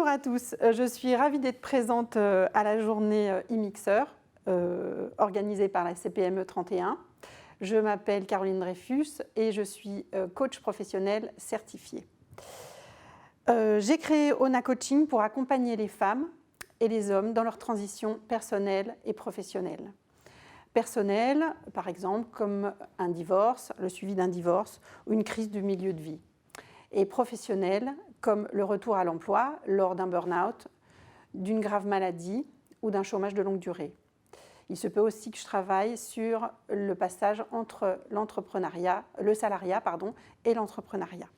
Bonjour à tous, je suis ravie d'être présente à la journée e-mixeur organisée par la CPME 31. Je m'appelle Caroline Dreyfus et je suis coach professionnel certifié. J'ai créé Ona Coaching pour accompagner les femmes et les hommes dans leur transition personnelle et professionnelle. Personnelle, par exemple, comme un divorce, le suivi d'un divorce ou une crise du milieu de vie. Et professionnelle, comme le retour à l'emploi lors d'un burn-out, d'une grave maladie ou d'un chômage de longue durée. Il se peut aussi que je travaille sur le passage entre le salariat et l'entrepreneuriat.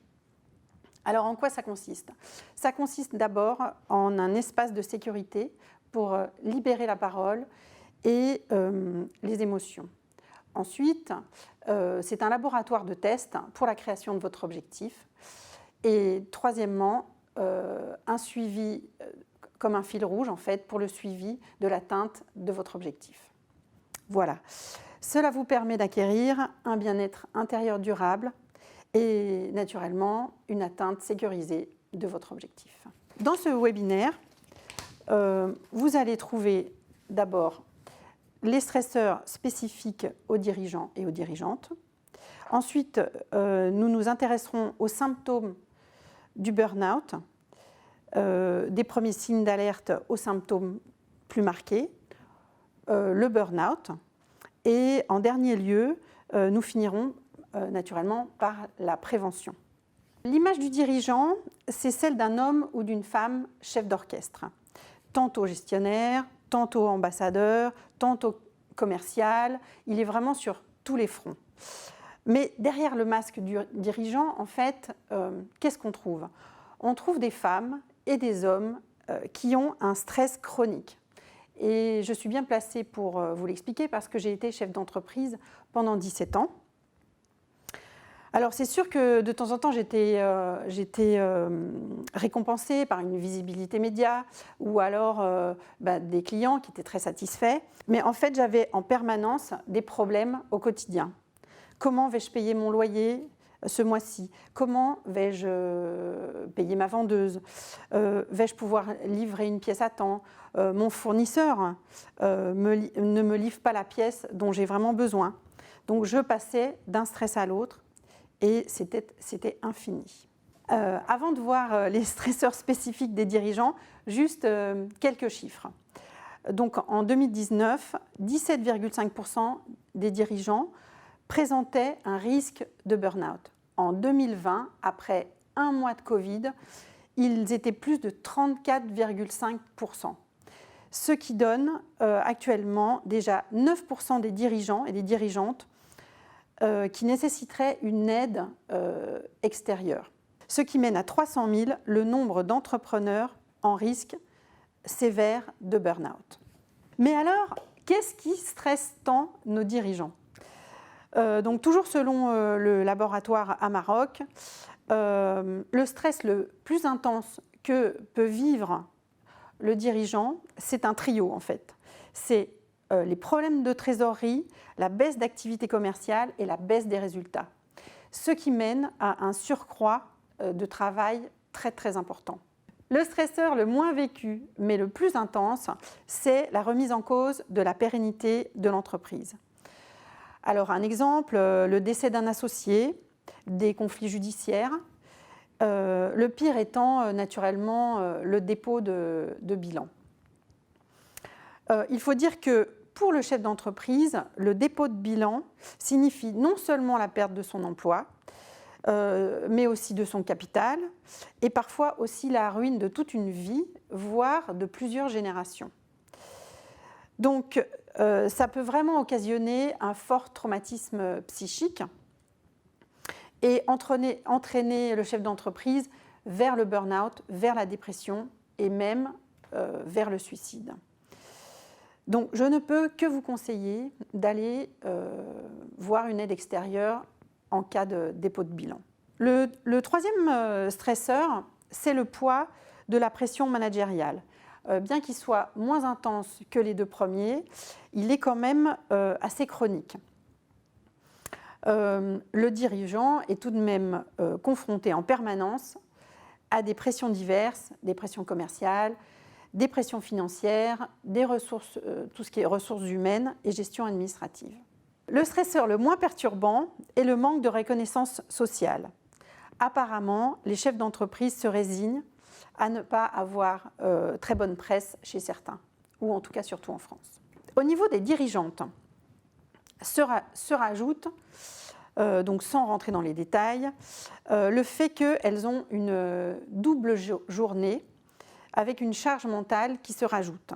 Alors en quoi ça consiste? Ça consiste d'abord en un espace de sécurité pour libérer la parole et les émotions. Ensuite, c'est un laboratoire de test pour la création de votre objectif. Et troisièmement, un suivi comme un fil rouge en fait pour le suivi de l'atteinte de votre objectif. Voilà. Cela vous permet d'acquérir un bien-être intérieur durable et naturellement une atteinte sécurisée de votre objectif. Dans ce webinaire, vous allez trouver d'abord les stresseurs spécifiques aux dirigeants et aux dirigeantes. Ensuite, nous nous intéresserons aux symptômes du burn-out, des premiers signes d'alerte aux symptômes plus marqués, le burn-out. Et en dernier lieu, nous finirons naturellement par la prévention. L'image du dirigeant, c'est celle d'un homme ou d'une femme chef d'orchestre, tantôt gestionnaire, tantôt ambassadeur, tantôt commercial. Il est vraiment sur tous les fronts. Mais derrière le masque du dirigeant, en fait, qu'est-ce qu'on trouve? On trouve des femmes et des hommes qui ont un stress chronique. Et je suis bien placée pour vous l'expliquer parce que j'ai été chef d'entreprise pendant 17 ans. Alors c'est sûr que de temps en temps j'étais récompensée par une visibilité média ou alors des clients qui étaient très satisfaits. Mais en fait j'avais en permanence des problèmes au quotidien. Comment vais-je payer mon loyer ce mois-ci? Comment vais-je payer ma vendeuse? Vais-je pouvoir livrer une pièce à temps? Mon fournisseur ne me livre pas la pièce dont j'ai vraiment besoin. Donc je passais d'un stress à l'autre et c'était infini. Avant de voir les stresseurs spécifiques des dirigeants, juste quelques chiffres. Donc en 2019, 17,5% des dirigeants présentaient un risque de burn-out. En 2020, après un mois de Covid, ils étaient plus de 34,5%. Ce qui donne actuellement déjà 9% des dirigeants et des dirigeantes qui nécessiteraient une aide extérieure. Ce qui mène à 300 000 le nombre d'entrepreneurs en risque sévère de burn-out. Mais alors, qu'est-ce qui stresse tant nos dirigeants? Donc toujours selon le laboratoire Amarok, le stress le plus intense que peut vivre le dirigeant, c'est un trio en fait. C'est les problèmes de trésorerie, la baisse d'activité commerciale et la baisse des résultats. Ce qui mène à un surcroît de travail très très important. Le stresseur le moins vécu, mais le plus intense, c'est la remise en cause de la pérennité de l'entreprise. Alors un exemple, le décès d'un associé, des conflits judiciaires, le pire étant naturellement le dépôt de bilan. Il faut dire que pour le chef d'entreprise, le dépôt de bilan signifie non seulement la perte de son emploi, mais aussi de son capital et parfois aussi la ruine de toute une vie, voire de plusieurs générations. Donc, ça peut vraiment occasionner un fort traumatisme psychique et entraîner le chef d'entreprise vers le burn-out, vers la dépression et même vers le suicide. Donc, je ne peux que vous conseiller d'aller voir une aide extérieure en cas de dépôt de bilan. Le troisième stresseur, c'est le poids de la pression managériale. Bien qu'il soit moins intense que les deux premiers, il est quand même assez chronique. Le dirigeant est tout de même confronté en permanence à des pressions diverses, des pressions commerciales, des pressions financières, des ressources, tout ce qui est ressources humaines et gestion administrative. Le stresseur le moins perturbant est le manque de reconnaissance sociale. Apparemment, les chefs d'entreprise se résignent à ne pas avoir très bonne presse chez certains, ou en tout cas surtout en France. Au niveau des dirigeantes, se rajoute, donc sans rentrer dans les détails, le fait qu'elles ont une double journée avec une charge mentale qui se rajoute.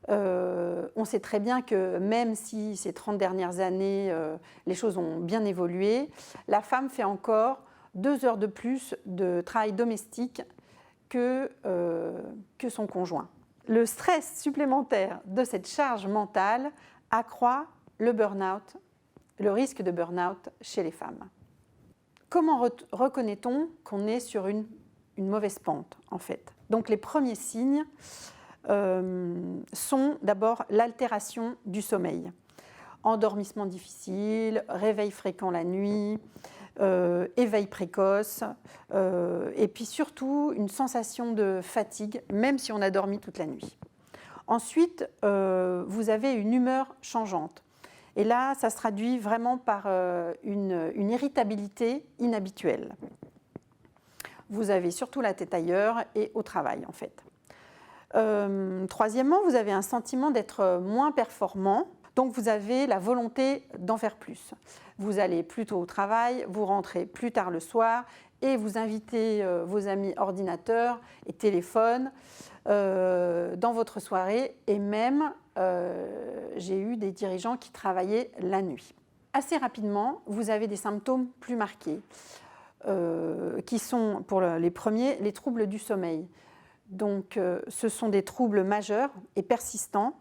On sait très bien que même si ces 30 dernières années, les choses ont bien évolué, la femme fait encore 2 heures de plus de travail domestique que son conjoint. Le stress supplémentaire de cette charge mentale accroît le burn-out, le risque de burn-out chez les femmes. Comment reconnaît-on qu'on est sur une mauvaise pente, en fait? Donc les premiers signes sont d'abord l'altération du sommeil. Endormissement difficile, réveil fréquent la nuit, éveil précoce, et puis surtout une sensation de fatigue, même si on a dormi toute la nuit. Ensuite, vous avez une humeur changeante. Et là, ça se traduit vraiment par une irritabilité inhabituelle. Vous avez surtout la tête ailleurs et au travail, en fait. Troisièmement, vous avez un sentiment d'être moins performant, donc vous avez la volonté d'en faire plus. Vous allez plus tôt au travail, vous rentrez plus tard le soir et vous invitez vos amis ordinateurs et téléphones dans votre soirée, et même j'ai eu des dirigeants qui travaillaient la nuit. Assez rapidement, vous avez des symptômes plus marqués qui sont, pour les premiers, les troubles du sommeil. Donc, ce sont des troubles majeurs et persistants,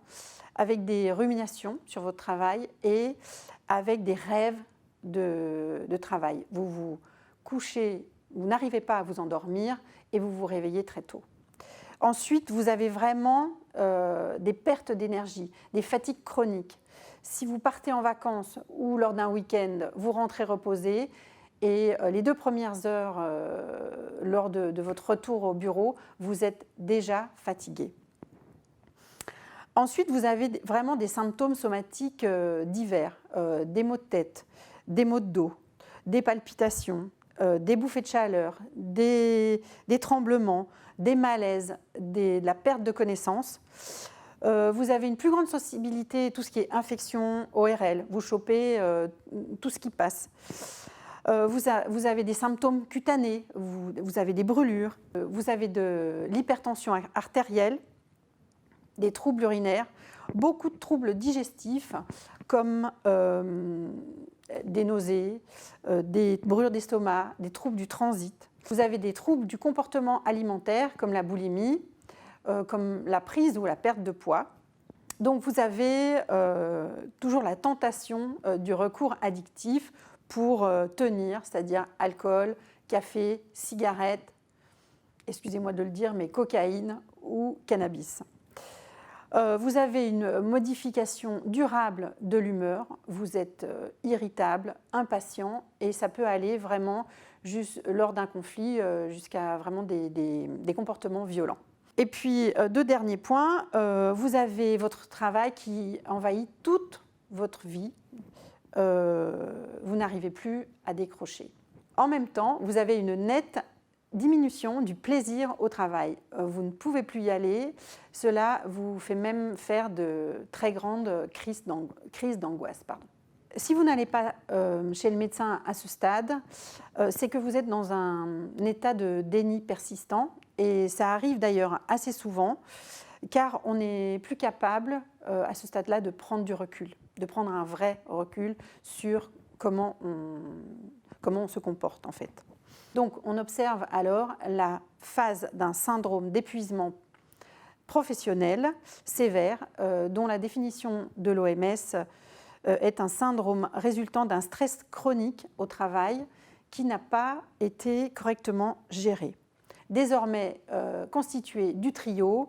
avec des ruminations sur votre travail et avec des rêves de travail. Vous vous couchez, vous n'arrivez pas à vous endormir et vous vous réveillez très tôt. Ensuite, vous avez vraiment des pertes d'énergie, des fatigues chroniques. Si vous partez en vacances ou lors d'un week-end, vous rentrez reposé. Et les 2 premières heures lors de votre retour au bureau, vous êtes déjà fatigué. Ensuite, vous avez vraiment des symptômes somatiques divers, des maux de tête, des maux de dos, des palpitations, des bouffées de chaleur, des tremblements, des malaises, de la perte de connaissance. Vous avez une plus grande sensibilité à tout ce qui est infection, ORL. Vous chopez tout ce qui passe. Vous avez des symptômes cutanés, vous avez des brûlures, vous avez de l'hypertension artérielle, des troubles urinaires, beaucoup de troubles digestifs comme des nausées, des brûlures d'estomac, des troubles du transit. Vous avez des troubles du comportement alimentaire comme la boulimie, comme la prise ou la perte de poids. Donc vous avez toujours la tentation du recours addictif pour tenir, c'est-à-dire alcool, café, cigarette, excusez-moi de le dire, mais cocaïne ou cannabis. Vous avez une modification durable de l'humeur, vous êtes irritable, impatient, et ça peut aller vraiment juste lors d'un conflit jusqu'à vraiment des comportements violents. Et puis, 2 derniers points, vous avez votre travail qui envahit toute votre vie. Vous n'arrivez plus à décrocher. En même temps, vous avez une nette diminution du plaisir au travail. Vous ne pouvez plus y aller. Cela vous fait même faire de très grandes crises d'angoisse. Si vous n'allez pas chez le médecin à ce stade, c'est que vous êtes dans un état de déni persistant, et ça arrive d'ailleurs assez souvent, car on n'est plus capable à ce stade-là de prendre du recul, de prendre un vrai recul sur comment on se comporte en fait. Donc on observe alors la phase d'un syndrome d'épuisement professionnel sévère, dont la définition de l'OMS est un syndrome résultant d'un stress chronique au travail qui n'a pas été correctement géré. Désormais constitué du trio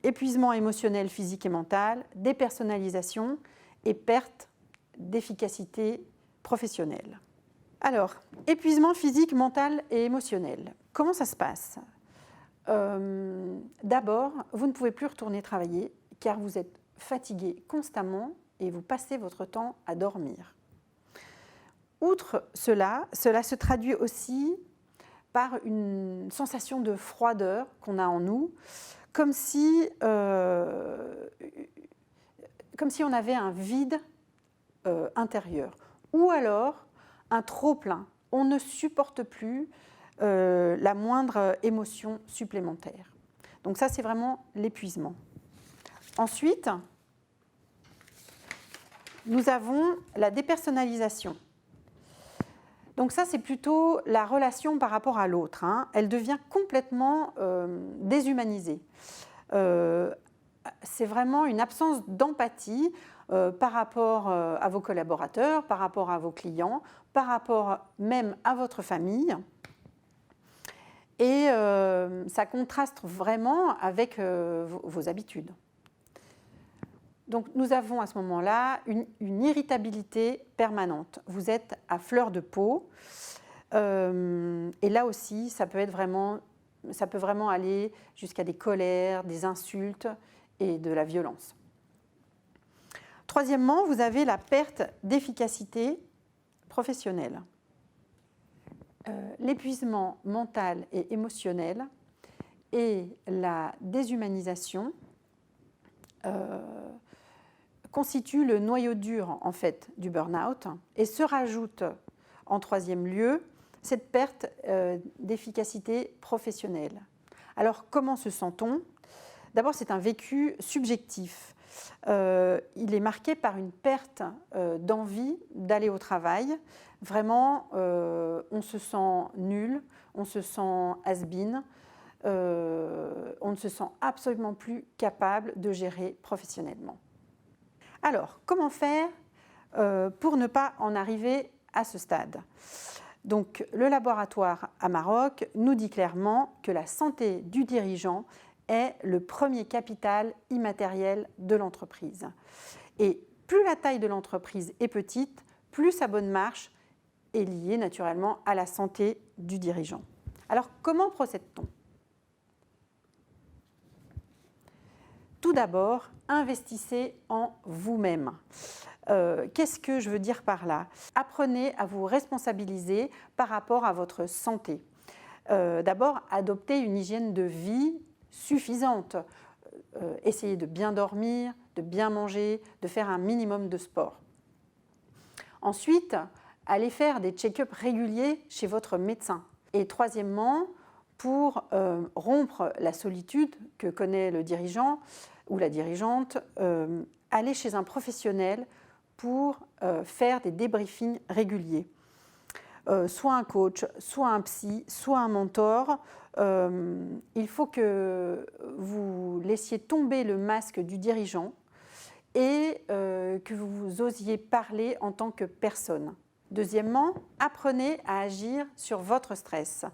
épuisement émotionnel, physique et mental, dépersonnalisation et perte d'efficacité professionnelle. Alors, épuisement physique, mental et émotionnel. Comment ça se passe? D'abord, vous ne pouvez plus retourner travailler car vous êtes fatigué constamment et vous passez votre temps à dormir. Outre cela, cela se traduit aussi par une sensation de froideur qu'on a en nous, comme si on avait un vide intérieur. Ou alors un trop-plein. On ne supporte plus la moindre émotion supplémentaire. Donc ça, c'est vraiment l'épuisement. Ensuite, nous avons la dépersonnalisation. Donc ça, c'est plutôt la relation par rapport à l'autre. Elle devient complètement déshumanisée. C'est vraiment une absence d'empathie par rapport à vos collaborateurs, par rapport à vos clients, par rapport même à votre famille. Et ça contraste vraiment avec vos habitudes. Donc nous avons à ce moment-là une irritabilité permanente. Vous êtes à fleur de peau. Et là aussi, ça peut vraiment aller jusqu'à des colères, des insultes et de la violence. Troisièmement, vous avez la perte d'efficacité professionnelle. L'épuisement mental et émotionnel et la déshumanisation constituent le noyau dur en fait du burn-out et se rajoute en troisième lieu cette perte d'efficacité professionnelle. Alors comment se sent-on? D'abord, c'est un vécu subjectif. Il est marqué par une perte d'envie d'aller au travail. Vraiment, on se sent nul, on se sent has-been, on ne se sent absolument plus capable de gérer professionnellement. Alors, comment faire pour ne pas en arriver à ce stade? Donc, le laboratoire à Maroc nous dit clairement que la santé du dirigeant est le premier capital immatériel de l'entreprise. Et plus la taille de l'entreprise est petite, plus sa bonne marche est liée naturellement à la santé du dirigeant. Alors, comment procède-t-on? Tout d'abord, investissez en vous-même. Qu'est-ce que je veux dire par là? Apprenez à vous responsabiliser par rapport à votre santé. D'abord, adoptez une hygiène de vie suffisante. Essayez de bien dormir, de bien manger, de faire un minimum de sport. Ensuite, allez faire des check-ups réguliers chez votre médecin. Et troisièmement, pour rompre la solitude que connaît le dirigeant ou la dirigeante, allez chez un professionnel pour faire des débriefings réguliers. Soit un coach, soit un psy, soit un mentor. Il faut que vous laissiez tomber le masque du dirigeant et que vous osiez parler en tant que personne. Deuxièmement, apprenez à agir sur votre stress.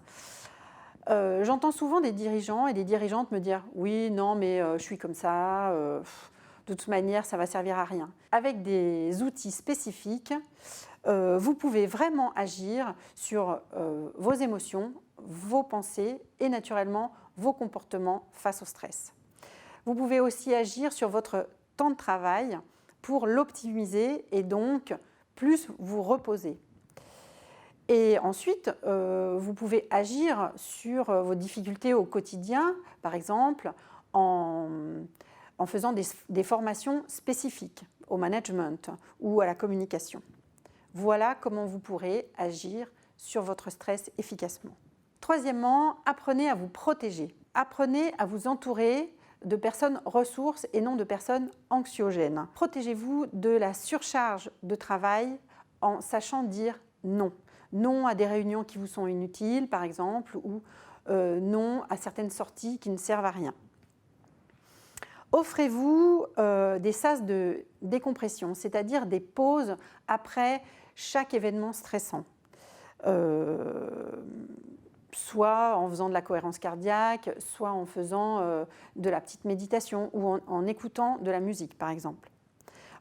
J'entends souvent des dirigeants et des dirigeantes me dire « Oui, non, mais je suis comme ça, de toute manière, ça ne va servir à rien ». Avec des outils spécifiques, vous pouvez vraiment agir sur vos émotions, vos pensées et naturellement vos comportements face au stress. Vous pouvez aussi agir sur votre temps de travail pour l'optimiser et donc plus vous reposer. Et ensuite, vous pouvez agir sur vos difficultés au quotidien, par exemple en faisant des formations spécifiques au management ou à la communication. Voilà comment vous pourrez agir sur votre stress efficacement. Troisièmement, apprenez à vous protéger. Apprenez à vous entourer de personnes ressources et non de personnes anxiogènes. Protégez-vous de la surcharge de travail en sachant dire non. Non à des réunions qui vous sont inutiles, par exemple, ou non à certaines sorties qui ne servent à rien. Offrez-vous des sas de décompression, c'est-à-dire des pauses après chaque événement stressant. Soit en faisant de la cohérence cardiaque, soit en faisant de la petite méditation ou en écoutant de la musique, par exemple.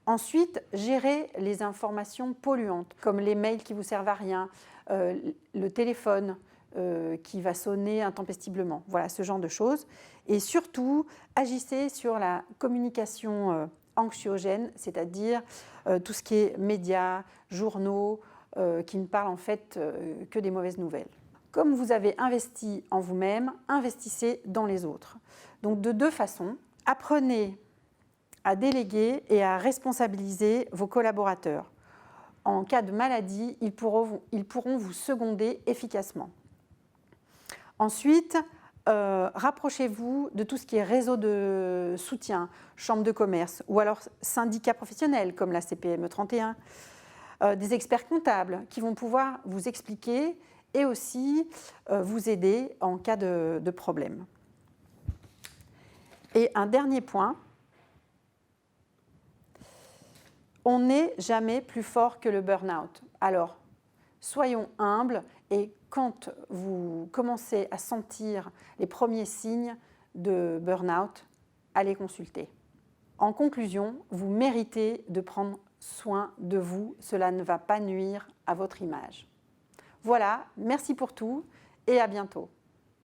Ensuite, gérer les informations polluantes, comme les mails qui ne vous servent à rien, le téléphone qui va sonner intempestivement. Voilà, ce genre de choses. Et surtout, agissez sur la communication anxiogène, c'est-à-dire tout ce qui est médias, journaux, qui ne parlent en fait que des mauvaises nouvelles. Comme vous avez investi en vous-même, investissez dans les autres. Donc de deux façons, apprenez à déléguer et à responsabiliser vos collaborateurs. En cas de maladie, ils pourront vous seconder efficacement. Ensuite, rapprochez-vous de tout ce qui est réseau de soutien, chambre de commerce ou alors syndicats professionnels comme la CPME 31, des experts comptables qui vont pouvoir vous expliquer et aussi vous aider en cas de problème. Et un dernier point, on n'est jamais plus fort que le burn-out. Alors, soyons humbles et quand vous commencez à sentir les premiers signes de burn-out, allez consulter. En conclusion, vous méritez de prendre soin de vous, cela ne va pas nuire à votre image. Voilà, merci pour tout et à bientôt.